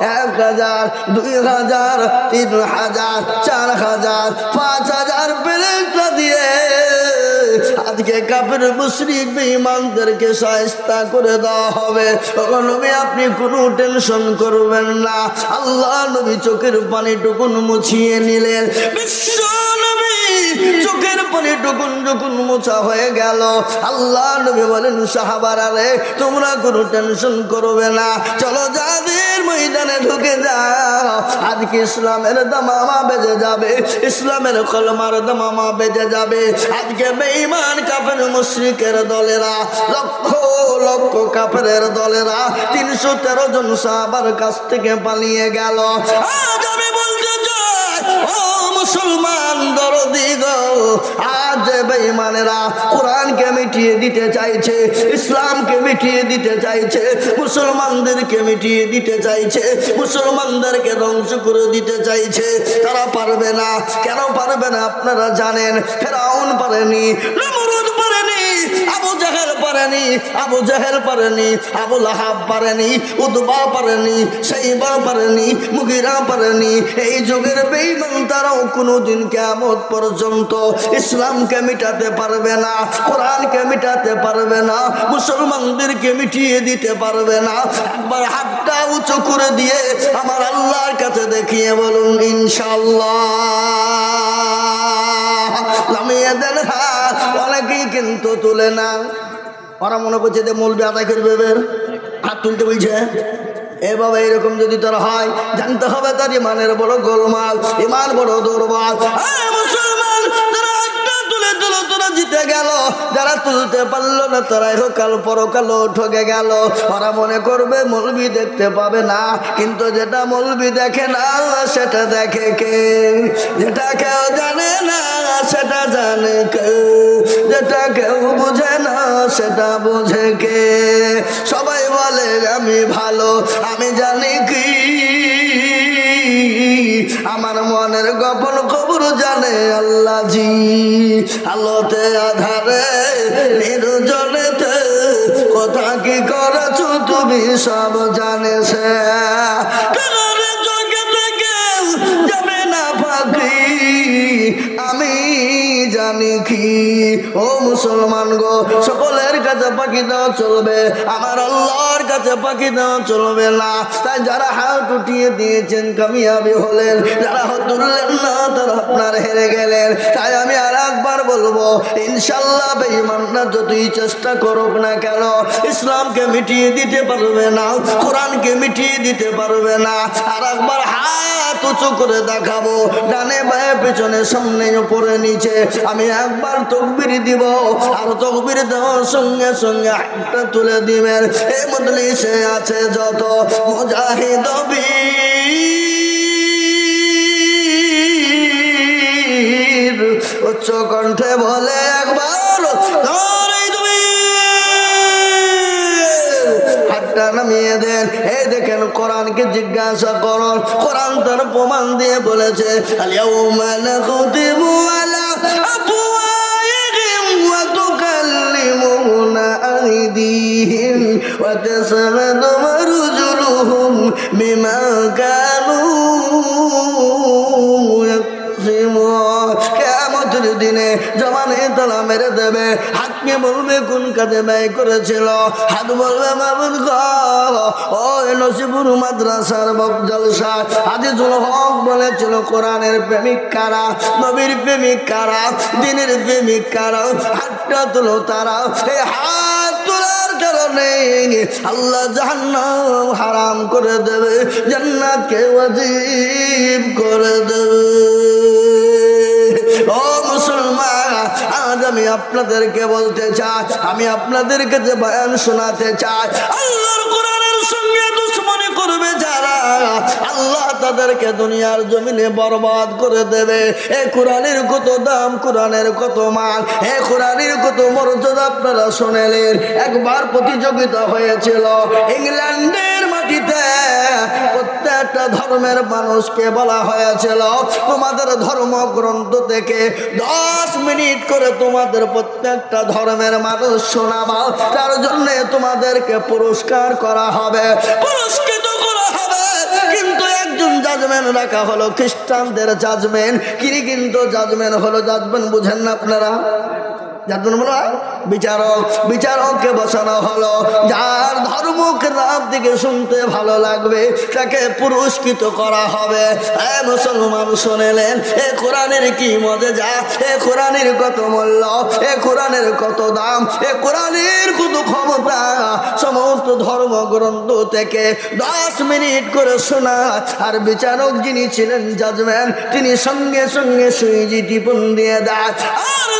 A: 1000 2000 3000 4000 5000 ফেরেশতা দিয়ে আজকে কাফের মুশরিক বেঈমানদেরকে শায়েস্তা করে দেওয়া হবে। ওগো নবী আপনি কোনো টেনশন করবেন না। আল্লাহ নবী চোখের পানি টুকুন মুছিয়ে নিলেন। বিশ্ব নবী চোখের পানি টুকুন যখন মোছা হয়ে গেল আল্লাহ নবী বলেন সাহাবারা রে তোমরা কোনো টেনশন করবে না, চলো যাদের ময়দানে ঢুকে যাও। আজকে ইসলামের দামামা বেজে যাবে, ইসলামের কলমার দামামা বেজে যাবে। আজকে বেঈমান কাফের মুশরিকের দলেরা লক্ষ লক্ষ কাফেরের দলেরা 313 জন সাহাবার কাছ থেকে পালিয়ে গেল। আজ আমি বলতে চাই ও মুসলমান দরদি গো, আজ বেঈমানেরা কোরআনকে মিটিয়ে দিতে চাইছে, ইসলামকে মিটিয়ে দিতে চাইছে, মুসলমানদেরকে মিটিয়ে দিতে চাইছে, মুসলমানদেরকে ধ্বংস করে দিতে চাইছে। তারা পারবে না। কেন পারবে না আপনারা জানেন? ফেরাউন পারেনি, নমরুদ পারেনি, আবু জাহেল পারেনি, আবু জাহেল পারেনি, আবু লাহাব পারেনি, উতবা পারেনি, শাইবা পারেনি, মুগিরা পারেনি। এই যুগের বেঈমান তারাও কোনোদিন কিয়ামত পর্যন্ত ইসলামকে মিটাতে পারবে না, কোরআনকে মিটাতে পারবে না, মুসলমানদেরকে মিটিয়ে দিতে পারবে না। একবার হাতটা উঁচু করে দিয়ে আমার আল্লাহর কাছে দেখিয়ে বলুন ইনশাআল্লাহ। নামিয়ে দেন হাত। অনেকেই কিন্তু তুলে না, ওরা মনে করছে যে মৌলবি আদায় করবে, হাত তুলতে বলছে। এ বাবা এরকম যদি তোর হয় জানতে হবে তার ইমানের বড় গোলমাল, ইমান বড় দুর্বল। মুসলমান তারা হাতটা তুলে তুলে তোরা জিতে গেল, যারা তুলতে পারলো না তারা কাল পরকাল ঠকে গেল। ওরা মনে করবে মৌলবি দেখতে পাবে না, কিন্তু যেটা মৌলবি দেখে না সেটা দেখে কে? যেটা কেউ জানে না সেটা জানে কেউ, যেটা কেউ বুঝে না সেটা বুঝে কে? সবাই বলে আমি ভালো, আমি জানি কি আমার মনের গোপন খবর জানে আল্লাহ জি। আলোতে আধারে নির্জনেতে কথা কি করেছো তুমি সব জানে সে। চোখে থেকে যাবে না পাখি আমি জানি কি। ও মুসলমান গো, সকলের কাছে পাখি দেওয়া চলবে, আমার আল্লাহর কাছে পাখি দেওয়া চলবে না। তাই যারা হাত উঠিয়ে দিয়েছেন কামিয়াবি হলেন, যারা হাত তুললেন না তারা আপনার হেরে গেলেন। তাই আমি আর একবার বলবো ইনশাল্লাহ বেঈমানরা যতই চেষ্টা করুক না কেন ইসলামকে মিটিয়ে দিতে পারবে না, কোরআনকে মিটিয়ে দিতে পারবে না। আর একবার হাত উঁচু করে দেখাবো, ডানে বায়ে পেছনে সামনে উপরে নিচে। আমি একবার তাকবীর দিব, আর তাকবীর দেওয়ার সঙ্গে সঙ্গে হাতটা তুলে দিবেন। এই মজলিসে আছে যত মুজাহিদ বীর, উচ্চ কণ্ঠে বলে একবার হাতটা নামিয়ে দেন। এই দেখেন কোরআনকে জিজ্ঞাসা করুন, কোরআন তার প্রমাণ দিয়ে বলেছে আল-ইয়াউমা নাখতিমু আলা আফওয়াহিহিম ওয়া তুকাল্লিমুনা আইদিহিম ওয়া তাশহাদু আরজুলুহুম বিমা কানু ইয়াকসিমুন। কিয়ামতের দিনে জবানে তালা মেরে দেবে, হাতকে বলবে কোন কাজে ব্যয় করেছিল, হাত বলবে মাবুদ গো ও নসিবুর মাদ্রাসার জলসা আজিজুল হক বলেছিল কোরআনের প্রেমিক কারা, নবীর প্রেমিক কারা, দ্বীনের প্রেমিক কারা, হাতটা তুলো তারা। এই হাত তোলার কারণে আল্লাহ জাহান্নাম হারাম করে দেবে, জান্নাতকে ওয়াজিব করে দেবে। ও মুসলমান, আজ আমি আপনাদেরকে বলতে চাই, আমি আপনাদেরকে যে বয়ান শোনাতে চাই, আল্লাহর কোরআনের সঙ্গে দুশমনি করবে যারা, আল্লাহ তাদেরকে দুনিয়ার জমিনে বরবাদ করে দেবে। এ কোরআনের কত দাম, কোরআনের কত মান, এ কোরআনের কত মর্যাদা আপনারা শুনলেন। একবার প্রতিযোগিতা হয়েছিল ইংল্যান্ডের মাটিতে, প্রত্যেকটা ধর্মের মানুষকে বলা হয়েছিল তোমাদের ধর্মগ্রন্থ থেকে 10 মিনিট করে তোমাদের প্রত্যেকটা ধর্মের মানুষ শোনাবা, তার জন্য তোমাদেরকে পুরস্কার করা হবে, পুরস্কৃত করা হবে। কিন্তু একজন জাজমেন্ট রাখা হলো, খ্রিস্টানদের জাজমেন্ট। কিন্তু জাজমেন্ট হলো, জাজমেন্ট বুঝেন না আপনারা? বিচারককে বসানো হলো, যার ধর্মকে রাত দিকে শুনতে ভালো লাগবে তাকে পুরস্কৃত করা হবে। মুসলমান শুনেলেন, এ কোরআনের কি মজা, এ কোরআনের কত মূল্য, এ কোরআনের কত দাম, এ কোরআনের কত ক্ষমতা। সমস্ত ধর্মগ্রন্থ থেকে 10 মিনিট করে শোনা, আর বিচারক যিনি ছিলেন জাজমেন্ট, তিনি সঙ্গে সঙ্গে সুইজি টিপুন দিয়ে দেয়। আর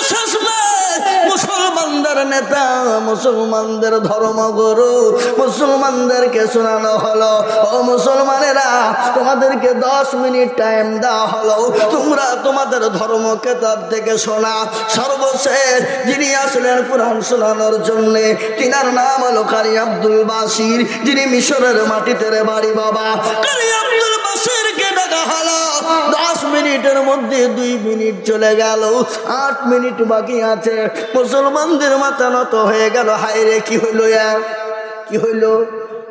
A: মুসলমানদের নেতা, মুসলমানদের ধর্মগুরু, মুসলমানদেরকে শোনানো হলো, ও মুসলমানেরা, তোমাদেরকে 10 মিনিট টাইম দেওয়া হলো, তোমরা তোমাদের ধর্ম কেতাব থেকে শোনা। সর্বশেষ যিনি আসলেন কোরআন শোনানোর জন্য, তিনার নাম হলো কারি আব্দুল বাসির, যিনি মিশরের মাটিতে বাড়ি। বাবা কারি আব্দুল বাসিরকে ডাকা হলো। 10 মিনিটের মধ্যে 2 মিনিট চলে গেল, 8 মিনিট বাকি আছে। মুসলমানদের মাথা নত হয়ে গেল, হায় রে কি হইল, কি হইল?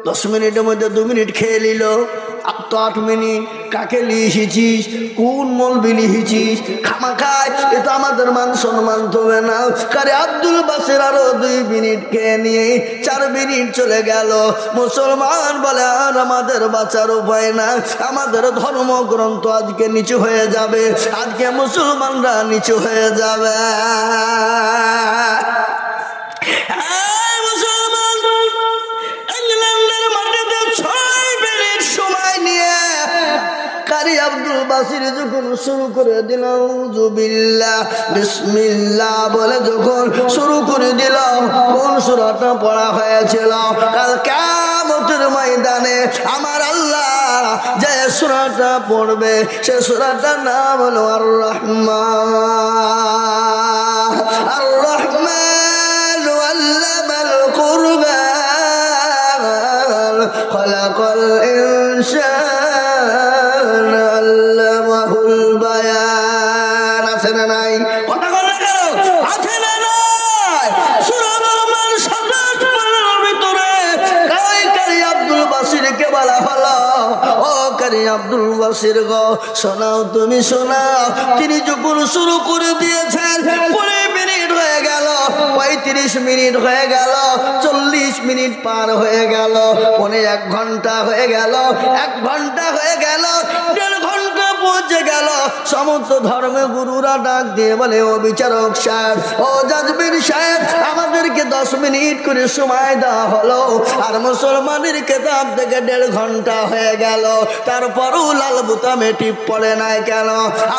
A: 10 মিনিটের মধ্যে 2 মিনিট খেয়ে নিল, আর তো 8 মিনিট। কাকে লিখেছিস? কোন মলবি লিখেছিস? খামাখায় এ তো আমাদের মান সম্মান হবে না। কারে আব্দুল বাসির আরো 2 মিনিট খেয়ে নিয়ে 4 মিনিট চলে গেল। মুসলমান বলে, আর আমাদের বাঁচার উপায় না, আমাদের ধর্মগ্রন্থ আজকে নিচু হয়ে যাবে, আজকে মুসলমানরা নিচু হয়ে যাবে। আব্দুল বাসির যখন শুরু করে দিল উযুবিল্লাহ বিসমিল্লাহ বলে যখন শুরু করে দিল, কোন সূরাটা পড়া হয়েছিল? কাল কিয়ামতের ময়দানে আমার আল্লাহ যে সূরাটা পড়বে সে সূরাটার নাম হলো আর রহমান। আর রহমান আল্লামাল কুরআন খালাকাল ইনসান আল্লামাহুল বায়ান। আছে না নাই? কথা বল না কেন? আছে না নাই? সূরা রহমান 27 পারার ভিতরে কারি আব্দুল বাসিরকে বলা হলো, ও কারি আব্দুল বাসির গো শোনাও, তুমি শোনাও। তিনি যখন শুরু করে দিয়েছেন, 20 মিনিট হয়ে গেল, 35 মিনিট হয়ে গেল, 40 মিনিট পার হয়ে গেল, 1 ঘন্টা হয়ে গেল, 1 ঘন্টা হয়ে গেল, 1.5 ঘন্টা পৌঁছে গেল। সমস্ত ধর্মের গুরুরা ডাক দিয়ে বলে, ও বিচারক সাহেব, ও জাজবির সাহেব, আমাদেরকে 10 মিনিট করে সময় দেওয়া হলো, আর মুসলমানের কেতাব থেকে 1.5 ঘন্টা হয়ে গেল, তারপরও লাল বুতামে টিপ পড়ে নাই কেন?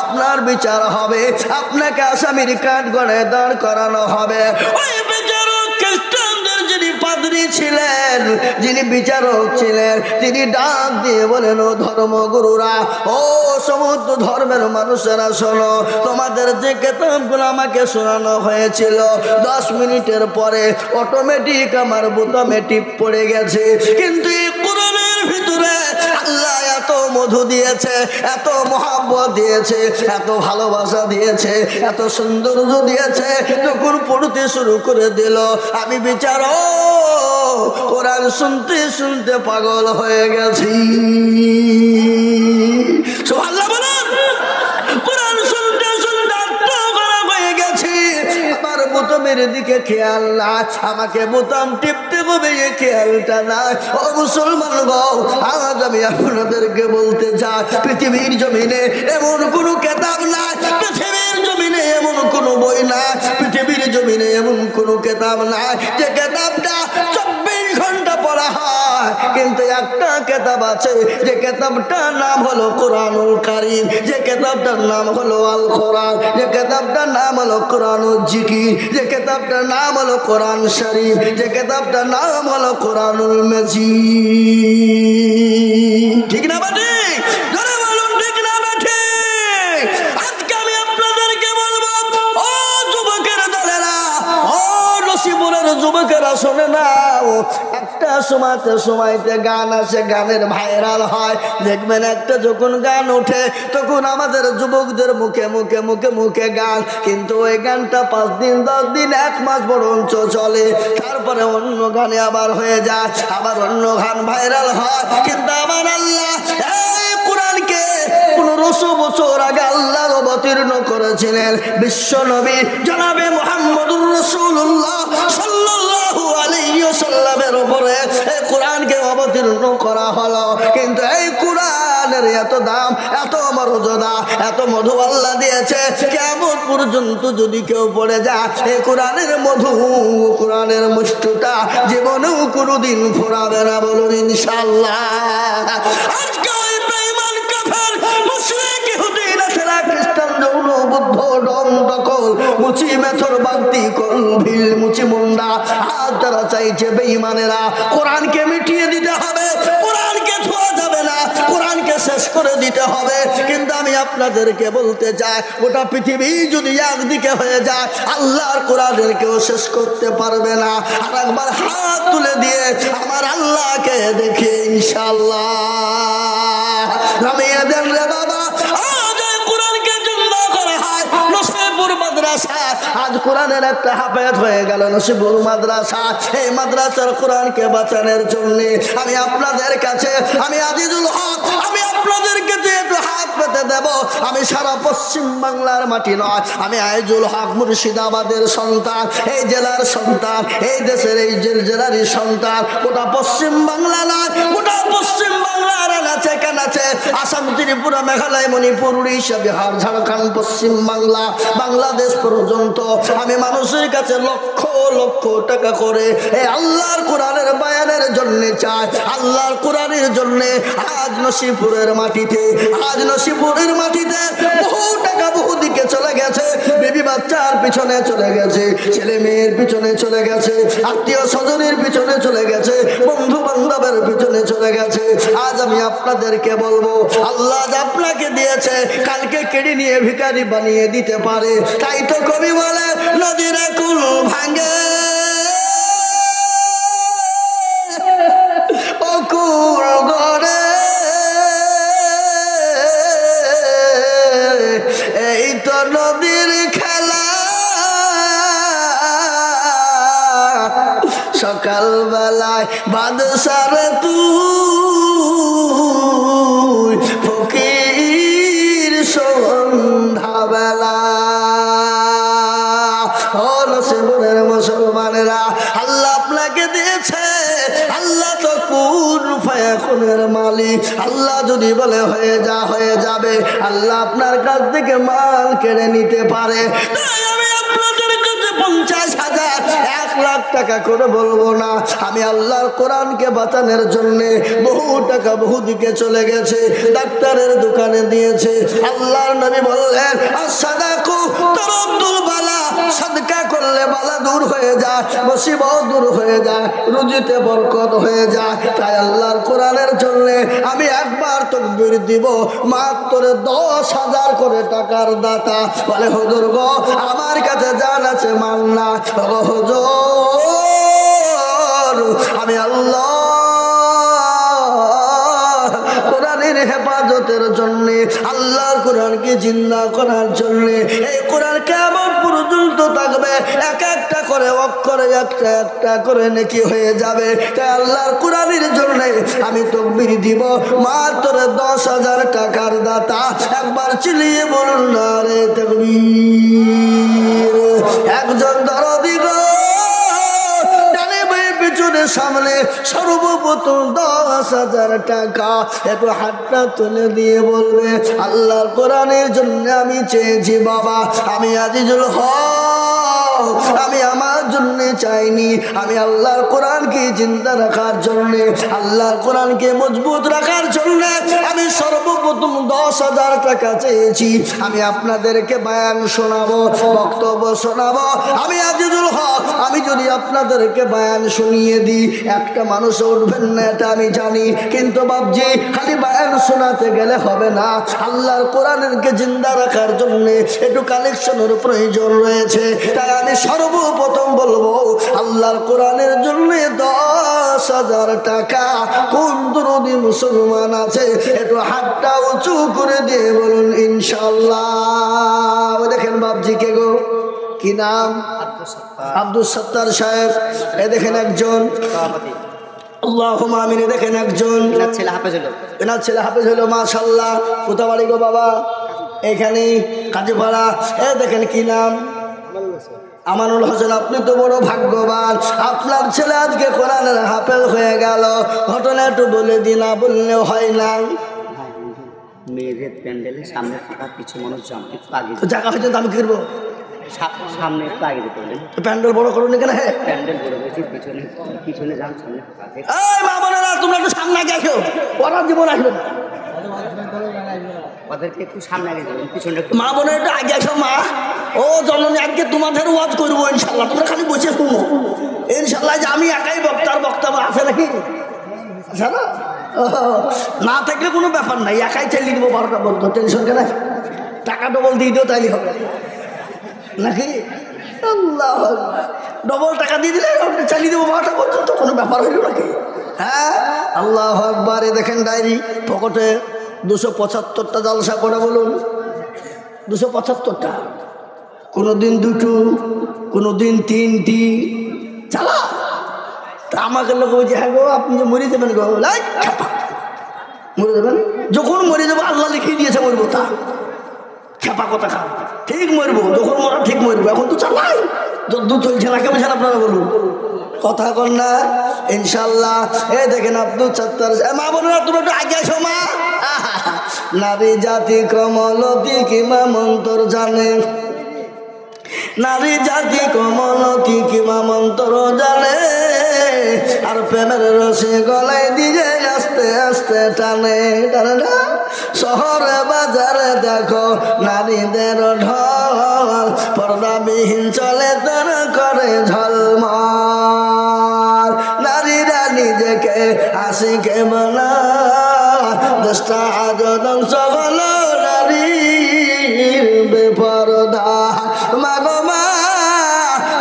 A: আপনার বিচার হবে, আপনাকে আসামির কাঠ গড়ে দাঁড় করানো হবে। ওই বিচারক খ্রিস্টানদের যিনি পাদ্রী ছিলেন, যিনি বিচারক ছিলেন, তিনি ডাক দিয়ে বলেন, ও ধর্মগুরুরা, ও সমস্ত ধর্মের মানুষেরা শোনো, তোমাদের যে কেতাবগুলো আমাকে শোনানো হয়েছিল 10 মিনিটের পরে অটোমেটিক আমার বোতামে টিপ পড়ে গেছে, কিন্তু এই কোরআনের ভিতরে আল্লাহ এত মধু দিয়েছে, এত মহব্বত দিয়েছে, এত ভালোবাসা দিয়েছে, এত সৌন্দর্য দিয়েছে। যখন পড়তে শুরু করে দিল, আমি বিচারক কোরআন শুনতে শুনতে পাগল হয়ে গেছি। সুবহানাল্লাহ বলেন। কোরআন শুনতে শুনতে আত্মা খারাপ হয়ে গেছি। আমার বোতামের দিকে দিকে খেয়াল নাই, আমাকে বোতাম টিপতে হবে এই খেয়ালটা নাই। ও মুসলমান গো, আজ আমি আপনাদেরকে বলতে চাই, পৃথিবীর জমিনে এমন কোনো কেতাব নাই, পৃথিবীর জমিনে এমন কোনো বই নাই, পৃথিবীর জমিনে এমন কোনো কেতাব নাই যে কেতাবটা 24 ঘন্টা পড়া হয়। কিন্তু একটা কেতাব আছে, যে কেতাবটার নাম হলো কোরআনুল কারীম, যে কেতাবটার নাম হলো আল কোরআন, যে কেতাবটার নাম হলো কোরআনুল জিকির, যে কেতাবটার নাম হলো কোরআন শরীফ, যে কেতাবটার নাম হলো কোরআনুল মাজিদ। ঠিক না বাটি? জোরে বলুন ঠিক না বাটি? আজকে আমি আপনাদেরকে বলবো, ও যুবকের দলেরা, ও নসিপুরের যুবকেরা শোনে নাও, একটা সময়তে গান আসে, গানের ভাইরাল হয়, দেখবেন একটা যখন গান ওঠে তখন আমাদের যুবকদের মুখে গান, কিন্তু ওই গানটা 5 দিন 10 দিন 1 মাস বরঞ্চ চলে, তারপরে অন্য গানে আবার হয়ে যায়, আবার অন্য গান ভাইরাল হয়। কিন্তু আমার আল্লাহ এই কোরআনকে 1500 বছর আগে আল্লাহ অবতীর্ণ করেছিলেন বিশ্ব নবী জনাবে মুহাম্মদুর রাসূলুল্লাহ সাল্লাল্লাহু আলাইহি ওয়াসাল্লামের উপরে এই কোরআনকে অবতীর্ণ করা হলো। কিন্তু এই কোরআনের এত দাম, এত মর্যাদা, এত মধু আল্লাহ দিয়েছে, কিয়ামত পর্যন্ত যদি কেউ পড়ে যায় এই কোরআনের মধু, কোরআনের মুষ্টিটা জীবনেও কোনোদিন ফুরাবে না। বলুন ইনশাআল্লাহ। আজকে ওই বেঈমান কাফের মুশরিক ইহুদি নাসারা খ্রিস্টান যৌন বুদ্ধ ডম ডকল মুচি মেথর বান্তি কল ভিল মুচি মুন্ডা আজ তারা চাইছে বেঈমানেরা কোরআনকে মিটিয়ে দিতে হবে, কোরআনকে ছোঁয়া যাবে না, কোরআনকে শেষ করে দিতে হবে। কিন্তু আমি আপনাদেরকে বলতে চাই, গোটা পৃথিবী যদি একদিকে হয়ে যায় আল্লাহর কোরআনের কেউ শেষ করতে পারবে না। আর একবার হাত তুলে দিয়ে আমার আল্লাহকে দেখে ইনশাআল্লাহ নামিয়ে দেন রে বাবা। আজ কোরআনের একটা হাফেজ হয়ে গেল নসিবুর মাদ্রাসা। এই মাদ্রাসার কোরআনকে বাঁচানোর জন্য আমি আপনাদের কাছে, আমি আজিজুল হক, আমি আপনাদেরকে একটু হাত পেতে দেব। আমি সারা পশ্চিম বাংলার মাটি নয়, আমি আজিজুল হক মুর্শিদাবাদের সন্তান, এই জেলার সন্তান, এই দেশের এই জেলারই সন্তান। গোটা পশ্চিম বাংলা নয়, গোটা পশ্চিম বাংলার আছে কেন আছে, আসাম, ত্রিপুরা, মেঘালয়, মণিপুর, উড়িষ্যা, বিহার, ঝাড়খণ্ড, পশ্চিম বাংলা, বাংলাদেশ পর্যন্ত আমি মানুষের কাছে লক্ষ লক্ষ টাকা করে এই আল্লাহর কোরআনের বয়ানের জন্য চাই, আল্লাহর কোরআনের জন্য। আজ নসিপুরের মাটিতে, আজ নসিপুরের মাটিতে বহু টাকা বহু দিকে চলে গেছে, বেবি বাচ্চার পিছনে চলে গেছে, ছেলে মেয়ের পিছনে চলে গেছে, আত্মীয় স্বজনের পিছনে চলে গেছে, বন্ধু বান্ধবের পিছনে চলে গেছে। আজ আমি আপনাদেরকে বলবো, আল্লাহ আপনাকে দিয়েছে, কালকে কেড়ে নিয়ে ভিখারি বানিয়ে দিতে পারে। তাই তো কবি বলে নদীর কুল ভাঙে ও কুল গড়ে, এই তো নদীর খেলা, সকাল বেলায় বাদশার তুই ফকির সন্ধ্যা বেলা। মুসলমানেরা, আল্লাহ আপনাকে দিয়েছে, আল্লাহ তো কুন ফায়াকুনের মালিক। আল্লাহ যদি বলে হয়ে যা, হয়ে যাবে। আল্লাহ আপনার কাছ থেকে মাল কেড়ে নিতে পারে। তাই আমি আপনাদের কাছে 50,000 1 লাখ টাকা করে বলবো না, আমি আল্লাহর কোরআনকে বাঁচানোর জন্য বহু টাকা বহু দিকে চলে গেছে, ডাক্তারের দোকানে দিয়েছে। আল্লাহর নবী বললেন আস-সাদাকু তারাদ্দুল বালা, সাদকা করলে বালা দূর হয়ে যায়, মুসিবত দূর হয়ে যায়, রুজিতে বরকত হয়ে যায়। তাই আল্লাহর কোরআনের জন্য আমি একবার তাকবীর দিব, মাত্র 10,000 করে টাকার দাতা বলে হুজুর গো আমার কাছে জান আছে মাল না, হুজুর আমি আল্লাহ কোরআনের হেফাজতের জন্য, আল্লাহর কোরআনকে জিন্দা করার জন্য, এই কোরআন কিয়ামত পর্যন্ত থাকবে, এক একটা করে অক্ষরে একটা একটা করে নেকি হয়ে যাবে। তাই আল্লাহর কোরআনের জন্য আমি তাকবীর দিব, মাত্র 10,000 টাকার দাতা। একবার চিল্লিয়ে বলুন নারে তাকবীর। একজন দরদি গো সামনে সর্বপ্রথম 10,000 টাকা একটু হাতটা তুলে দিয়ে বলবে আল্লাহর কোরআনের জন্য আমি চেয়েছি বাবা, আমি আজিজুল হক, আমি আমার জন্য চাইনি, আমি আল্লাহর কোরআনকে জিন্দা রাখার জন্য, আল্লাহর কোরআনকে মজবুত রাখার জন্য আমি সর্বপ্রথম 10,000 টাকা চেয়েছি। আমি আপনাদেরকে বয়ান শোনাবো, বক্তব্য শোনাবো। আমি আজিজুল হক, আমি যদি আপনাদেরকে বয়ান শুনিয়ে দিই একটা মানুষ উঠবেন না, এটা আমি জানি, কিন্তু বাবজি খালি বয়ান শোনাতে গেলে হবে না, আল্লাহর কোরআনকে জিন্দা রাখার জন্য একটু কালেকশনের প্রয়োজন রয়েছে। তাই আমি সর্বপ্রথম বলবো আল্লাহর কোরআনের জন্য 10,000 টাকা কোন দরদি মুসলমান আছে একটু হাতটা উঁচু করে দিয়ে বলুন ইনশাআল্লাহ। দেখেন বাবজি কে গো, কি নাম? আব্দুল সত্তার সাহেব। এ দেখেন একজন, আল্লাহুম্মা আমিন। দেখেন একজন, এনার ছেলে হাফেজ হলো, মাশাআল্লাহ। কোথা বাড়ি গো বাবা? এখানে কাজীপাড়া। এ দেখেন কি নাম? আমানুল হোসেন। আপনি তো বড় ভাগ্যবান, আপনার ছেলে আজকে কোরআনের হাফেজ হয়ে গেল। ঘটনা একটু বলে দিন, না বললেও হয় না।
B: মেয়েদের প্যান্ডেলের সামনে থাকা কিছু মানুষ জানতে
A: জায়গা হয়তো আমি কি করবো,
B: সামনে একটু আগে যেতে বলেন।
A: প্যান্ডেল বড় করুন কেন?
B: প্যান্ডেল বড় হয়েছে, পিছনে পিছনে যান, সামনে
A: মা বোনেরা তোমরা একটু সামনে আগে আসো, ওরা জীবন আসবে না,
B: ওদেরকে একটু সামনে আগে যাবেন, পিছনে
A: মা বোনের একটু আগে আসো। মা ও জননী, আজকে তোমাদের ওয়াজ করবো ইনশাল্লাহ, তোমরা খালি বসে শুনো ইনশাল্লাহ। যে আমি একাই বক্তার বক্তব্য আছে নাকি? আচ্ছা না, না থাকলে কোনো ব্যাপার নাই, একাই চালিয়ে দেবো 12টা বলতো, টেনশন কেন? টাকা ডবল দিয়ে দিও তাইলে হবে নাকি? আল্লাহ, ডবল টাকা দিয়ে দিলে চালিয়ে দেবো 12টা পর্যন্ত, কোনো ব্যাপার হইল নাকি? হ্যাঁ, আল্লাহ আকবার। দেখেন ডায়েরি পকেটে 275টা জালসা করে বলুন, 275টা। কোনোদিন 2টো, কোনোদিন 3টি চালা। তা আমাকে লোক বলছে হ্যাঁ গো আপনি যে মরে যাবেন গো, মরে যাবেন, যখন মরে যাবো আল্লাহ লিখিয়ে দিয়েছে মরবো, তা খেপা কথা খা, ঠিক মরবো, যখন মরা ঠিক মরবো। এখন তো চালাই, যদ্দু চলছে না, কেমন আপনারা বলুন, কথা কন না ইনশাল্লাহ। এ দেখেন আব্দুল সত্তার। মা বোনেরা তোমরা একটু আগে আসো। মা, নারী জাতি কমলতি কিমা মন্তর জানে, নারী জাতি কমলতি কিমা মন্তর জানে, আর প্রেমের রসে গলায় দিয়ে আস্তে আস্তে টানে টানে না। শহরে বাজারে দেখো নারীদের ঢল, পর্দাবিহীন চলে তার করে ঝলমল। নারীরা নিজেকে আশিকে বলা, দেশটা আজ ধ্বংস হলো নারীর বেপরদা। মাগো মা,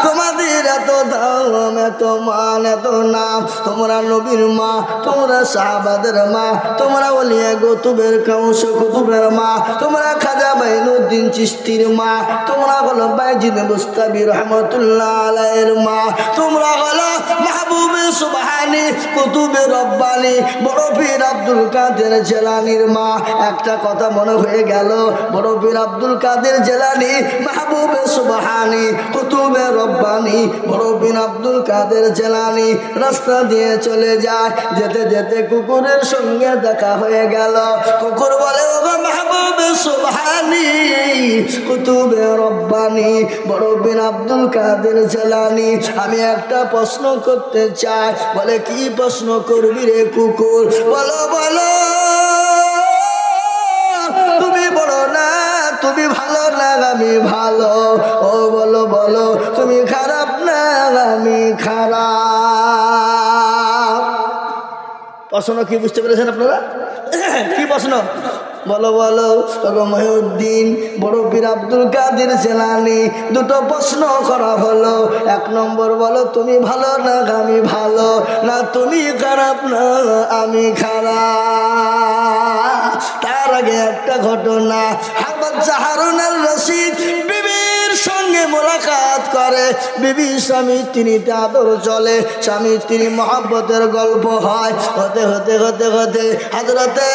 A: তোমাদের এত দাম, এত মান, এত নাম, তোমরা নবীর মা, তোমরা সাহাবাদের মা, তোমরা ওলিয়া কুতুবের কাউস কুতুবের মা, তোমরা খাজা বাইনুদ্দিন চিশতির মা, তোমরা হলো বাইজিদ বুস্তামি রহমতুল্লাহ আলাইহির মা, তোমরা হলো মাহবুবে সুবহানি কুতুবে রব্বানি বড় পীর আব্দুল কাদের জেলানির মা। একটা কথা মনে হয়ে গেল, বড় পীর আব্দুল কাদের জেলানি, মাহবুবে সুবহানি কুতুবে রব্বানি, বড় পীর আব্দুল কাদের জেলানি রাস্তা দিয়ে চলে যায়, যেতে যেতে কুকুরের সঙ্গে দেখা হয়ে গেল। কুকুর বলে ও মাহবুবে সুবহানি কুতুবে রব্বানি, বড় পীর আব্দুল কাদের জেলানি, আমি একটা প্রশ্ন করতে চাই। বলে কি প্রশ্ন করবি রে কুকুর? বলো বলো, তুমি বড় না তুমি ভালো না আমি ভালো, ও বলো বলো তুমি খারাপ না আমি খারাপ। প্রশ্ন কি বুঝতে পেরেছেন আপনারা? কি প্রশ্ন? বলো বলো মহিউদ্দিন বড় পীর আব্দুল কাদের জেলানি, দুটো প্রশ্ন করা হলো। 1 নম্বর বলো তুমি ভালো না আমি ভালো, না তুমি খারাপ না আমি খারাপ। তার আগে একটা ঘটনা, হাফেজ হারুন আল রশিদ বিবির সঙ্গে মোলাকাত করে, বিবি স্বামী স্ত্রীতে আদর চলে, স্বামী স্ত্রী মহব্বতের গল্প হয়। হতে হতে হতে হতে হযরতে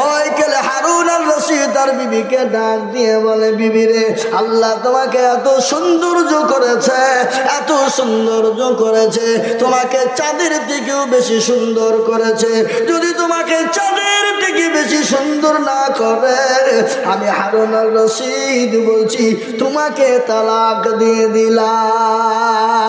A: ওই কেলে হারুন আল রশিদ তার বিবিকে ডাক দিয়ে বলে, বিবি রে, আল্লাহ তোমাকে এত সৌন্দর্য করেছে, এত সৌন্দর্য করেছে, তোমাকে চাঁদের থেকেও বেশি সুন্দর করেছে। যদি তোমাকে চাঁদের থেকে বেশি সুন্দর না করে, আমি হারুন আর রশিদ বলছি তোমাকে তালাক দিয়ে দিলাম।